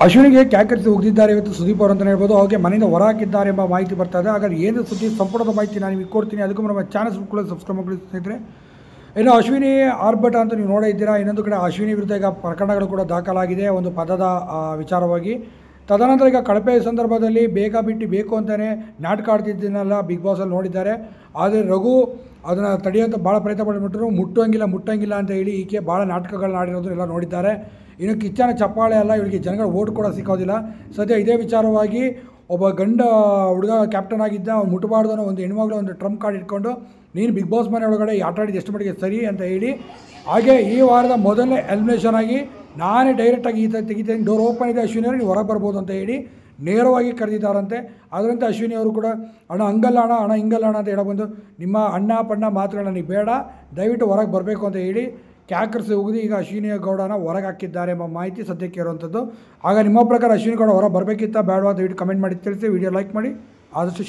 ಅಶ್ವಿನಿಗೆ ಕ್ಯಾಕರಿಸಿ ಹೋಗಿದ್ದಾರೆ ಇವತ್ತು ಸುದೀಪ್ ಅವರು ಅಂತಲೇ ಹೇಳ್ಬೋದು. ಹಾಗೆ ಮನೆಯಿಂದ ಹೊರ ಹಾಕಿದ್ದಾರೆ ಎಂಬ ಮಾಹಿತಿ ಬರ್ತಾ ಇದೆ. ಹಾಗಾದ್ರೆ ಏನು ಸುದ್ದಿ ಸಂಪೂರ್ಣದ ಮಾಹಿತಿ ನಾನು ನಿಮಗೆ ಕೊಡ್ತೀನಿ. ಅದಕ್ಕೂ ನಮ್ಮ ಚಾನಲ್ ಸಬ್ಸ್ಕ್ರೈಬ್ ಮಾಡಿ ಸ್ನೇಹಿತರೆ. ಇನ್ನು ಅಶ್ವಿನಿ ಆರ್ಭಟ ಅಂತ ನೀವು ನೋಡೇ ಇದ್ದೀರಾ. ಇನ್ನೊಂದು ಕಡೆ ಅಶ್ವಿನಿ ವಿರುದ್ಧ ಈಗ ಪ್ರಕರಣಗಳು ಕೂಡ ದಾಖಲಾಗಿದೆ ಒಂದು ಪದದ ವಿಚಾರವಾಗಿ. ತದನಂತರ ಈಗ ಕಳಪೆ ಸಂದರ್ಭದಲ್ಲಿ ಬೇಗ ಬಿಟ್ಟು ಬೇಕು ಅಂತಲೇ ನಾಟಕ ಆಡ್ತಿದ್ದನ್ನೆಲ್ಲ ಬಿಗ್ ಬಾಸಲ್ಲಿ ನೋಡಿದ್ದಾರೆ. ಆದರೆ ರಘು ಅದನ್ನು ತಡೆಯೋಂಥ ಭಾಳ ಪ್ರಯತ್ನ ಪಡಿಬಿಟ್ರು. ಮುಟ್ಟಂಗಿಲ್ಲ ಅಂತ ಹೇಳಿ ಈಕೆ ಭಾಳ ನಾಟಕಗಳನ್ನ ಆಡಿರೋದು ಎಲ್ಲ ನೋಡಿದ್ದಾರೆ. ಇನ್ನು ಕಿಚ್ಚನ ಚಪ್ಪಾಳೆ ಅಲ್ಲ, ಇವಳಿಗೆ ಜನಗಳ ಓಟ್ ಕೂಡ ಸಿಕ್ಕೋದಿಲ್ಲ. ಸದ್ಯ ಇದೇ ವಿಚಾರವಾಗಿ ಒಬ್ಬ ಗಂಡ ಹುಡುಗ ಕ್ಯಾಪ್ಟನ್ ಆಗಿದ್ದ, ಅವ್ನು ಮುಟ್ಟಬಾರ್ದು ಅನ್ನೋ ಒಂದು ಹೆಣ್ಮಗಳು ಒಂದು ಟ್ರಂಪ್ ಕಾರ್ಡ್ ಇಟ್ಕೊಂಡು ನೀನು ಬಿಗ್ ಬಾಸ್ ಮನೆ ಒಳಗಡೆ ಆಟ ಆಡಿದ್ದು ಎಷ್ಟು ಮಟ್ಟಿಗೆ ಸರಿ ಅಂತ ಹೇಳಿ, ಹಾಗೆ ಈ ವಾರದ ಮೊದಲನೇ ಎಲಿಮಿನೇಷನ್ ಆಗಿ ನಾನೇ ಡೈರೆಕ್ಟಾಗಿ ತೆಗಿತೀನಿ, ಡೋರ್ ಓಪನ್ ಇದೆ ಅಶ್ವಿನಿ ಅವರು, ನೀವು ಹೊರಗೆ ಬರ್ಬೋದು ಅಂತ ಹೇಳಿ ನೇರವಾಗಿ ಕರೆದಿದ್ದಾರಂತೆ. ಅದರಂತೆ ಅಶ್ವಿನಿ ಅವರು ಕೂಡ ಅಣ್ಣ ಹಂಗಲ್ಲ ಅಣ್ಣ ಹಿಂಗಲ್ಲ ಅಣ್ಣ ಅಂತ ಹೇಳಬಂದು, ನಿಮ್ಮ ಅಣ್ಣ ಪಣ್ಣ ಮಾತುಗಳು ನನಗೆ ಬೇಡ, ದಯವಿಟ್ಟು ಹೊರಗೆ ಬರಬೇಕು ಅಂತ ಹೇಳಿ ಕ್ಯಾಕರ್ಸ್ ಹೋಗಿ ಈಗ ಅಶ್ವಿನಿ ಗೌಡನ ಹೊರಗೆ ಹಾಕಿದ್ದಾರೆ ಎಂಬ ಮಾಹಿತಿ ಸದ್ಯಕ್ಕೆ ಇರುವಂಥದ್ದು. ಆಗ ನಿಮ್ಮ ಪ್ರಕಾರ ಅಶ್ವಿನಿ ಗೌಡ ಹೊರ ಬರಬೇಕಿತ್ತ ಬೇಡವಾ ದಯವಿಟ್ಟು ಕಮೆಂಟ್ ಮಾಡಿ ತಿಳಿಸಿ. ವಿಡಿಯೋ ಲೈಕ್ ಮಾಡಿ, ಆದಷ್ಟು